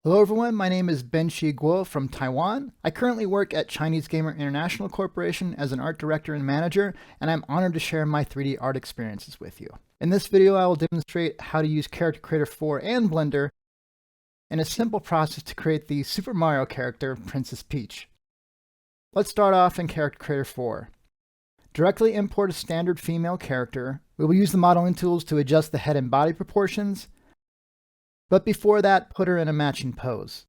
Hello everyone, my name is Ben Shi Guo from Taiwan. I currently work at Chinese Gamer International Corporation as an art director and manager, and I'm honored to share my 3D art experiences with you. In this video, I will demonstrate how to use Character Creator 4 and Blender in a simple process to create the Super Mario character, Princess Peach. Let's start off in Character Creator 4. Directly import a standard female character. We will use the modeling tools to adjust the head and body proportions, but before that, put her in a matching pose.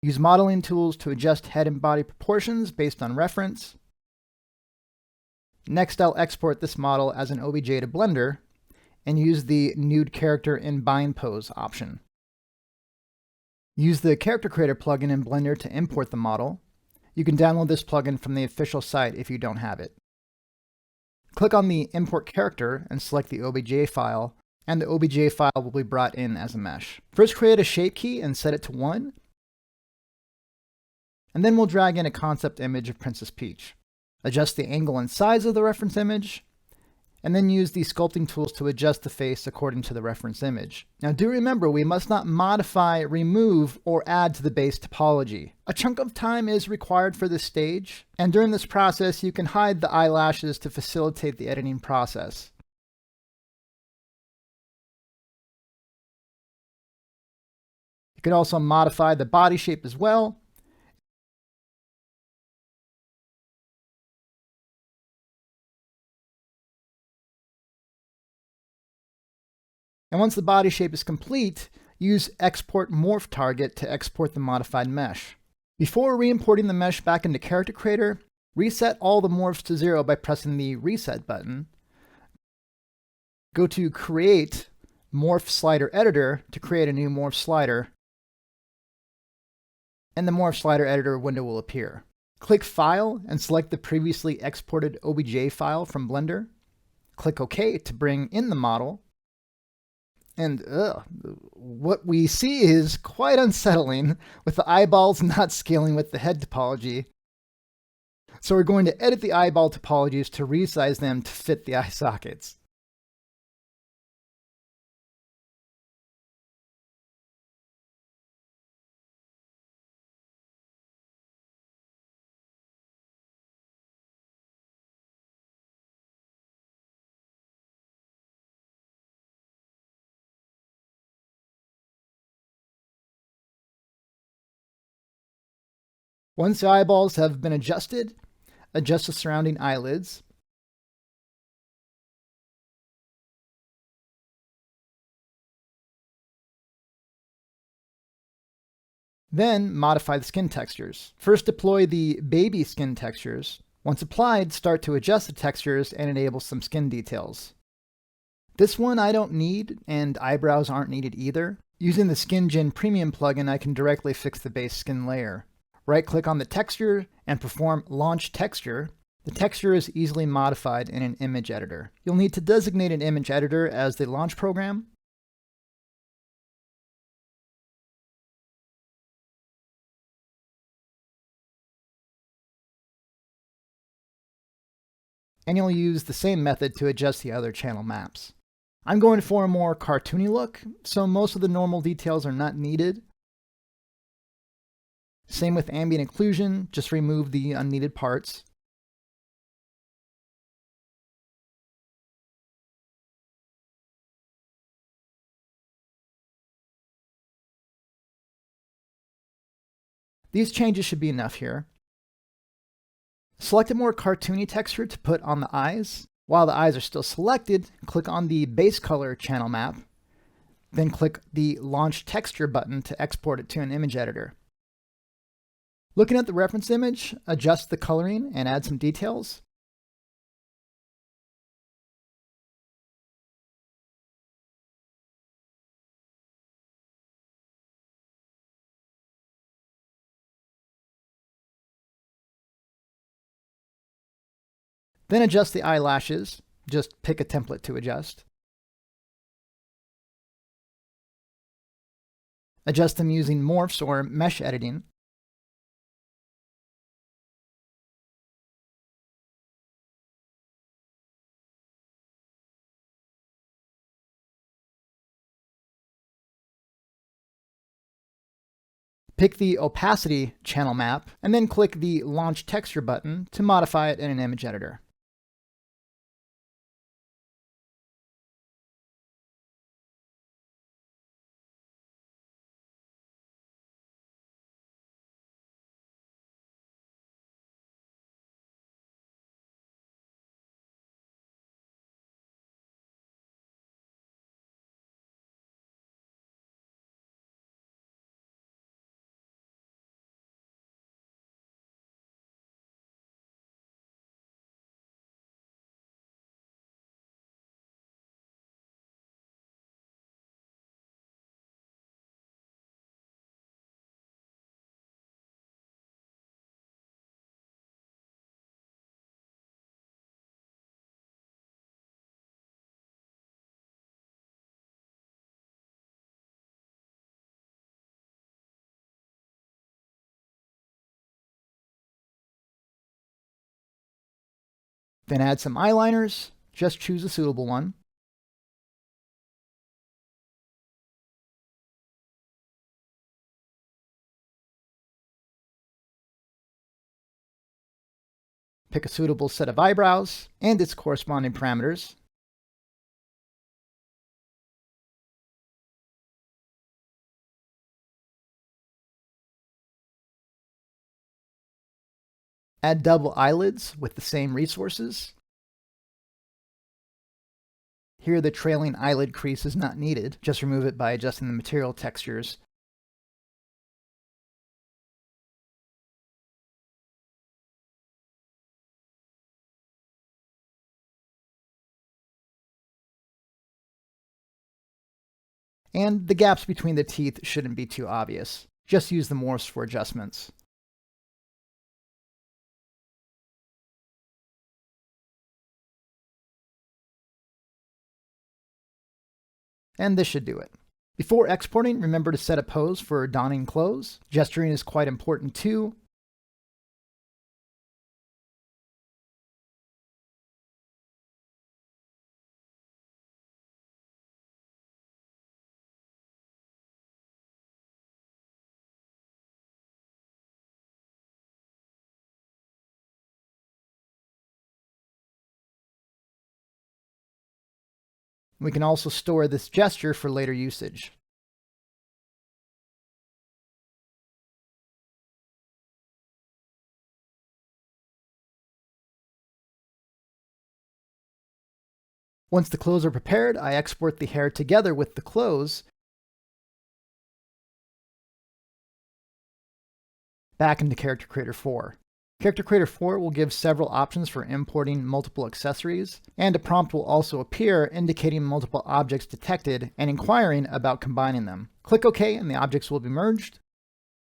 Use modeling tools to adjust head and body proportions based on reference. Next, I'll export this model as an OBJ to Blender and use the Nude Character in Bind Pose option. Use the Character Creator plugin in Blender to import the model. You can download this plugin from the official site if you don't have it. Click on the Import Character and select the OBJ file, and the OBJ file will be brought in as a mesh. First, create a shape key and set it to 1. And then we'll drag in a concept image of Princess Peach. Adjust the angle and size of the reference image, and then use the sculpting tools to adjust the face according to the reference image. Now do remember, we must not modify, remove, or add to the base topology. A chunk of time is required for this stage, and during this process you can hide the eyelashes to facilitate the editing process. You can also modify the body shape as well. And once the body shape is complete, use Export Morph Target to export the modified mesh. Before re-importing the mesh back into Character Creator, reset all the morphs to 0 by pressing the Reset button. Go to Create Morph Slider Editor to create a new morph slider, and the Morph Slider Editor window will appear. Click File and select the previously exported OBJ file from Blender. Click OK to bring in the model. And what we see is quite unsettling, with the eyeballs not scaling with the head topology. So we're going to edit the eyeball topologies to resize them to fit the eye sockets. Once the eyeballs have been adjusted, adjust the surrounding eyelids. Then modify the skin textures. First deploy the baby skin textures. Once applied, start to adjust the textures and enable some skin details. This one I don't need, and eyebrows aren't needed either. Using the Skin Gen Premium plugin, I can directly fix the base skin layer. Right-click on the texture and perform Launch Texture. The texture is easily modified in an image editor. You'll need to designate an image editor as the launch program. And you'll use the same method to adjust the other channel maps. I'm going for a more cartoony look, so most of the normal details are not needed. Same with ambient occlusion, just remove the unneeded parts. These changes should be enough here. Select a more cartoony texture to put on the eyes. While the eyes are still selected, click on the base color channel map, then click the Launch Texture button to export it to an image editor. Looking at the reference image, adjust the coloring and add some details. Then adjust the eyelashes. Just pick a template to adjust. Adjust them using morphs or mesh editing. Pick the opacity channel map, and then click the Launch Texture button to modify it in an image editor. Then add some eyeliners. Just choose a suitable one. Pick a suitable set of eyebrows and its corresponding parameters. Add double eyelids with the same resources. Here the trailing eyelid crease is not needed, just remove it by adjusting the material textures. And the gaps between the teeth shouldn't be too obvious. Just use the morphs for adjustments. And this should do it. Before exporting, remember to set a pose for donning clothes. Gesturing is quite important too. We can also store this gesture for later usage. Once the clothes are prepared, I export the hair together with the clothes back into Character Creator 4. Character Creator 4 will give several options for importing multiple accessories, and a prompt will also appear indicating multiple objects detected and inquiring about combining them. Click OK and the objects will be merged,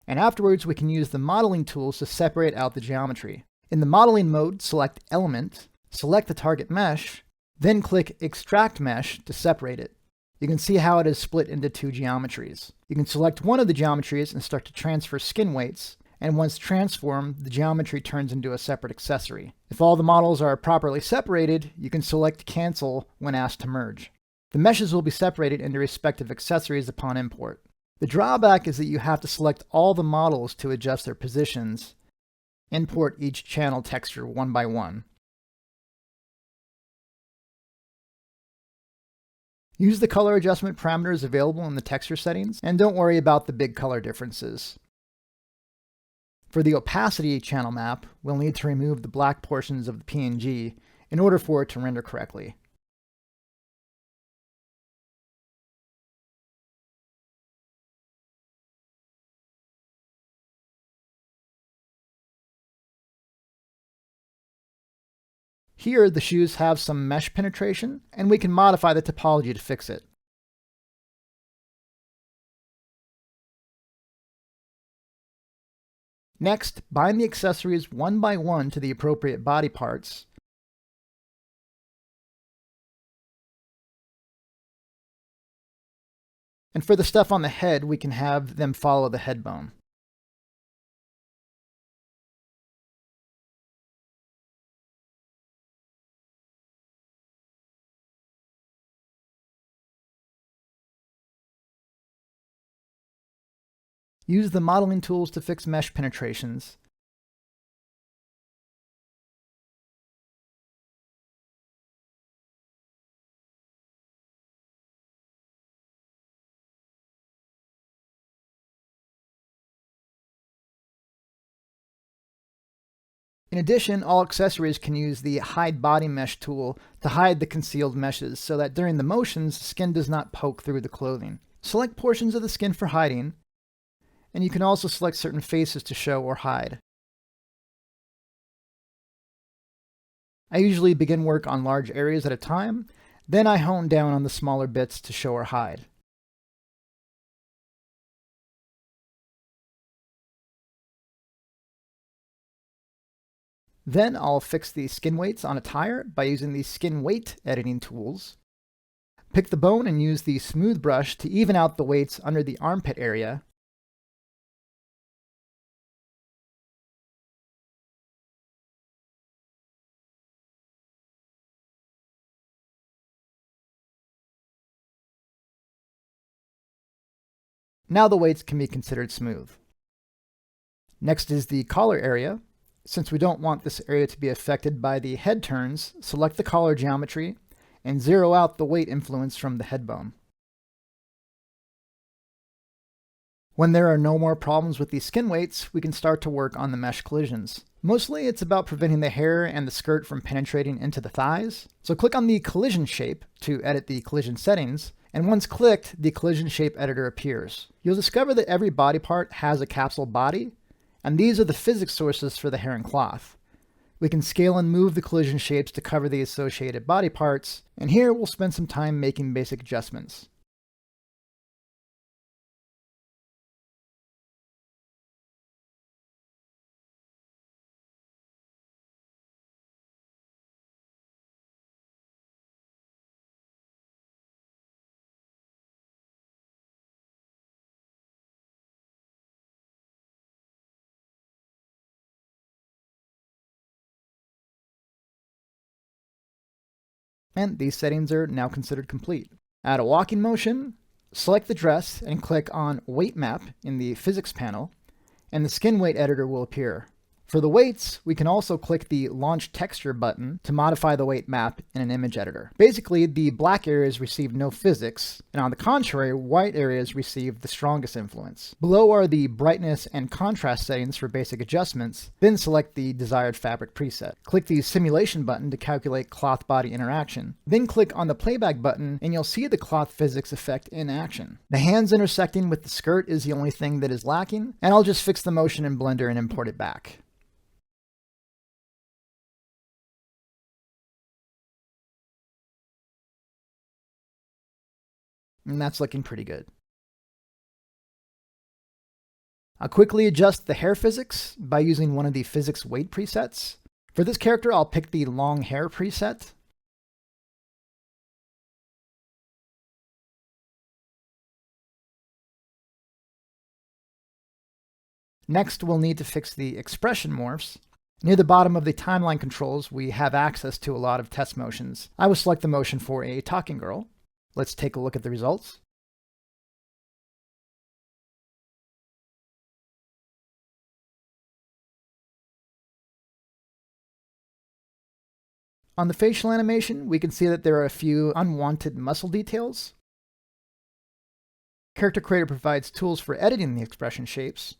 and afterwards we can use the modeling tools to separate out the geometry. In the modeling mode, select Element, select the target mesh, then click Extract Mesh to separate it. You can see how it is split into two geometries. You can select one of the geometries and start to transfer skin weights, and once transformed, the geometry turns into a separate accessory. If all the models are properly separated, you can select Cancel when asked to merge. The meshes will be separated into respective accessories upon import. The drawback is that you have to select all the models to adjust their positions. Import each channel texture one by one. Use the color adjustment parameters available in the texture settings, and don't worry about the big color differences. For the opacity channel map, we'll need to remove the black portions of the PNG in order for it to render correctly. Here, the shoes have some mesh penetration, and we can modify the topology to fix it. Next, bind the accessories one by one to the appropriate body parts. And for the stuff on the head, we can have them follow the head bone. Use the modeling tools to fix mesh penetrations. In addition, all accessories can use the Hide Body Mesh tool to hide the concealed meshes so that during the motions, skin does not poke through the clothing. Select portions of the skin for hiding, and you can also select certain faces to show or hide. I usually begin work on large areas at a time, then I hone down on the smaller bits to show or hide. Then I'll fix the skin weights on a tire by using the skin weight editing tools. Pick the bone and use the smooth brush to even out the weights under the armpit area. Now the weights can be considered smooth. Next is the collar area. Since we don't want this area to be affected by the head turns, select the collar geometry and zero out the weight influence from the head bone. When there are no more problems with the skin weights, we can start to work on the mesh collisions. Mostly it's about preventing the hair and the skirt from penetrating into the thighs. So click on the collision shape to edit the collision settings, and once clicked, the collision shape editor appears. You'll discover that every body part has a capsule body, and these are the physics sources for the hair and cloth. We can scale and move the collision shapes to cover the associated body parts, and here we'll spend some time making basic adjustments. And these settings are now considered complete. Add a walking motion, select the dress, and click on Weight Map in the Physics panel, and the Skin Weight editor will appear. For the weights, we can also click the Launch Texture button to modify the weight map in an image editor. Basically, the black areas receive no physics, and on the contrary, white areas receive the strongest influence. Below are the brightness and contrast settings for basic adjustments, then select the desired fabric preset. Click the Simulation button to calculate cloth-body interaction. Then click on the Playback button, and you'll see the cloth physics effect in action. The hands intersecting with the skirt is the only thing that is lacking, and I'll just fix the motion in Blender and import it back. And that's looking pretty good. I'll quickly adjust the hair physics by using one of the physics weight presets. For this character, I'll pick the long hair preset. Next, we'll need to fix the expression morphs. Near the bottom of the timeline controls, we have access to a lot of test motions. I will select the motion for a talking girl. Let's take a look at the results. On the facial animation, we can see that there are a few unwanted muscle details. Character Creator provides tools for editing the expression shapes.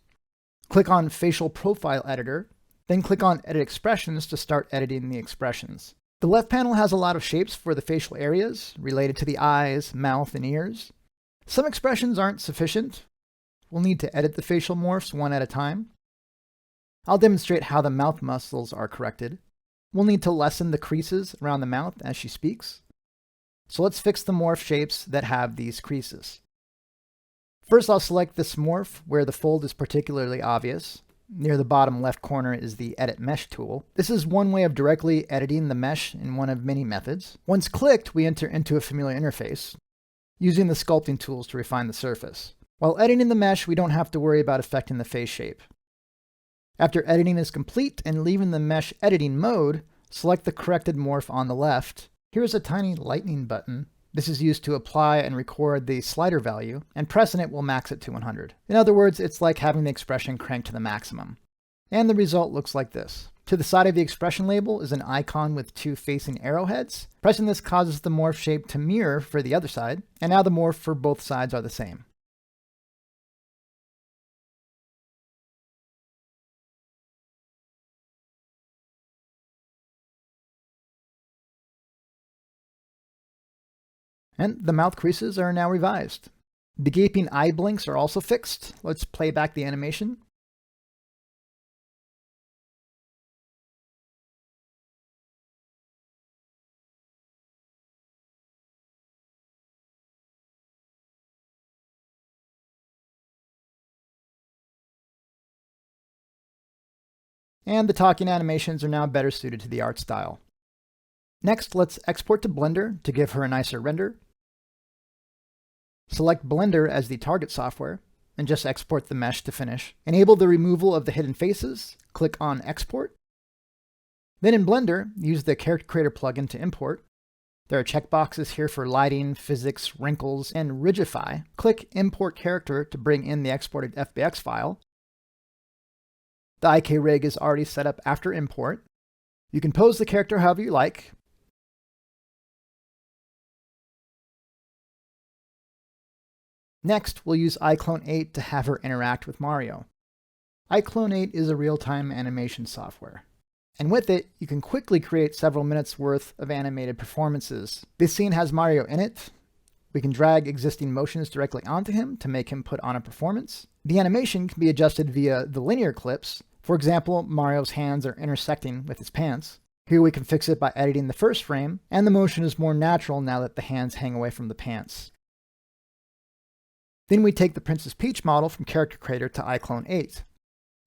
Click on Facial Profile Editor, then click on Edit Expressions to start editing the expressions. The left panel has a lot of shapes for the facial areas related to the eyes, mouth, and ears. Some expressions aren't sufficient. We'll need to edit the facial morphs one at a time. I'll demonstrate how the mouth muscles are corrected. We'll need to lessen the creases around the mouth as she speaks. So let's fix the morph shapes that have these creases. First, I'll select this morph where the fold is particularly obvious. Near the bottom left corner is the Edit Mesh tool. This is one way of directly editing the mesh in one of many methods. Once clicked, we enter into a familiar interface, using the sculpting tools to refine the surface. While editing the mesh, we don't have to worry about affecting the face shape. After editing is complete and leaving the mesh editing mode, select the corrected morph on the left. Here's a tiny lightning button. This is used to apply and record the slider value, and pressing it will max it to 100. In other words, it's like having the expression cranked to the maximum. And the result looks like this. To the side of the expression label is an icon with two facing arrowheads. Pressing this causes the morph shape to mirror for the other side, and now the morph for both sides are the same. And the mouth creases are now revised. The gaping eye blinks are also fixed. Let's play back the animation. And the talking animations are now better suited to the art style. Next, let's export to Blender to give her a nicer render. Select Blender as the target software, and just export the mesh to finish. Enable the removal of the hidden faces, click on Export. Then in Blender, use the Character Creator plugin to import. There are checkboxes here for lighting, physics, wrinkles, and rigify. Click Import Character to bring in the exported FBX file. The IK rig is already set up after import. You can pose the character however you like. Next, we'll use iClone 8 to have her interact with Mario. iClone 8 is a real-time animation software. And with it, you can quickly create several minutes worth of animated performances. This scene has Mario in it. We can drag existing motions directly onto him to make him put on a performance. The animation can be adjusted via the linear clips. For example, Mario's hands are intersecting with his pants. Here we can fix it by editing the first frame, and the motion is more natural now that the hands hang away from the pants. Then we take the Princess Peach model from Character Creator to iClone 8.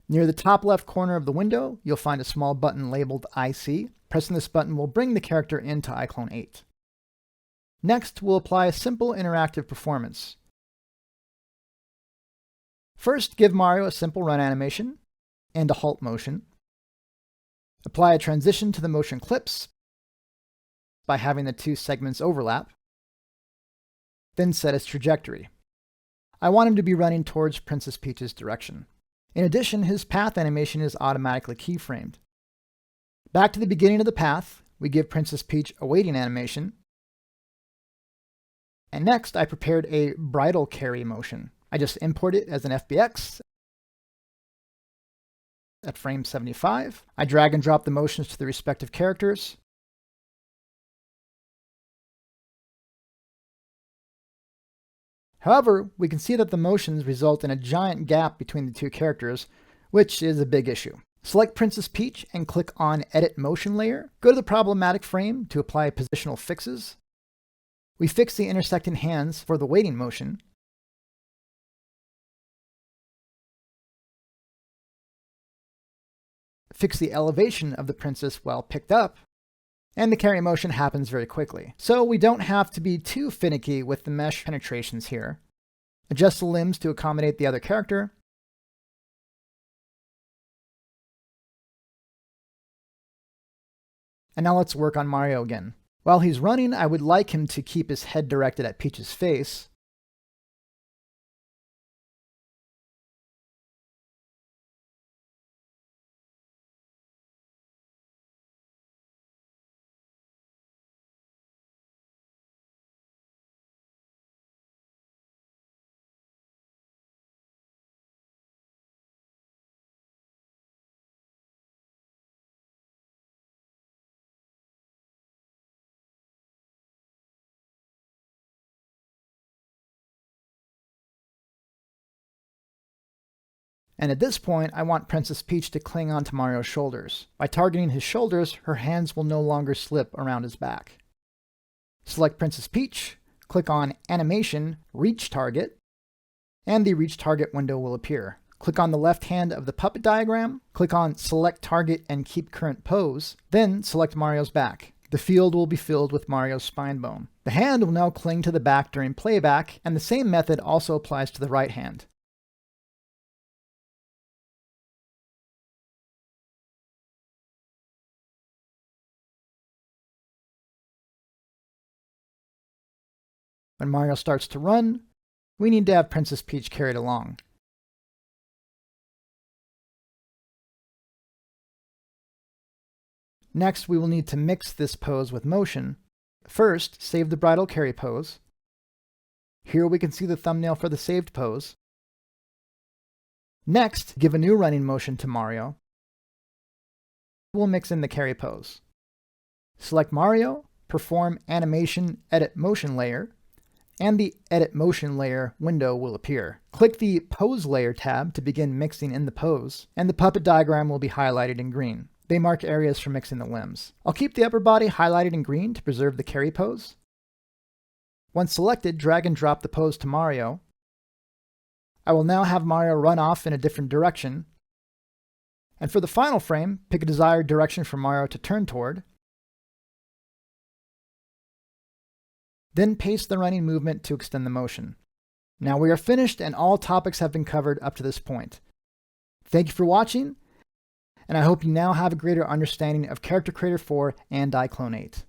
Near the top left corner of the window, you'll find a small button labeled IC. Pressing this button will bring the character into iClone 8. Next, we'll apply a simple interactive performance. First, give Mario a simple run animation and a halt motion. Apply a transition to the motion clips by having the two segments overlap. Then set its trajectory. I want him to be running towards Princess Peach's direction. In addition, his path animation is automatically keyframed. Back to the beginning of the path, we give Princess Peach a waiting animation. And next, I prepared a bridle carry motion. I just import it as an FBX at frame 75. I drag and drop the motions to the respective characters. However, we can see that the motions result in a giant gap between the two characters, which is a big issue. Select Princess Peach and click on Edit Motion Layer. Go to the problematic frame to apply positional fixes. We fix the intersecting hands for the waiting motion. Fix the elevation of the princess while picked up. And the carry motion happens very quickly. So we don't have to be too finicky with the mesh penetrations here. Adjust the limbs to accommodate the other character. And now let's work on Mario again. While he's running, I would like him to keep his head directed at Peach's face. And at this point, I want Princess Peach to cling onto Mario's shoulders. By targeting his shoulders, her hands will no longer slip around his back. Select Princess Peach, click on Animation, Reach Target, and the Reach Target window will appear. Click on the left hand of the puppet diagram, click on Select Target and Keep Current Pose, then select Mario's back. The field will be filled with Mario's spine bone. The hand will now cling to the back during playback, and the same method also applies to the right hand. When Mario starts to run, we need to have Princess Peach carried along. Next, we will need to mix this pose with motion. First, save the bridal carry pose. Here we can see the thumbnail for the saved pose. Next, give a new running motion to Mario. We'll mix in the carry pose. Select Mario, perform Animation Edit Motion Layer, and the Edit Motion Layer window will appear. Click the Pose Layer tab to begin mixing in the pose, and the puppet diagram will be highlighted in green. They mark areas for mixing the limbs. I'll keep the upper body highlighted in green to preserve the carry pose. Once selected, drag and drop the pose to Mario. I will now have Mario run off in a different direction. And for the final frame, pick a desired direction for Mario to turn toward. Then paste the running movement to extend the motion. Now we are finished and all topics have been covered up to this point. Thank you for watching, and I hope you now have a greater understanding of Character Creator 4 and iClone 8.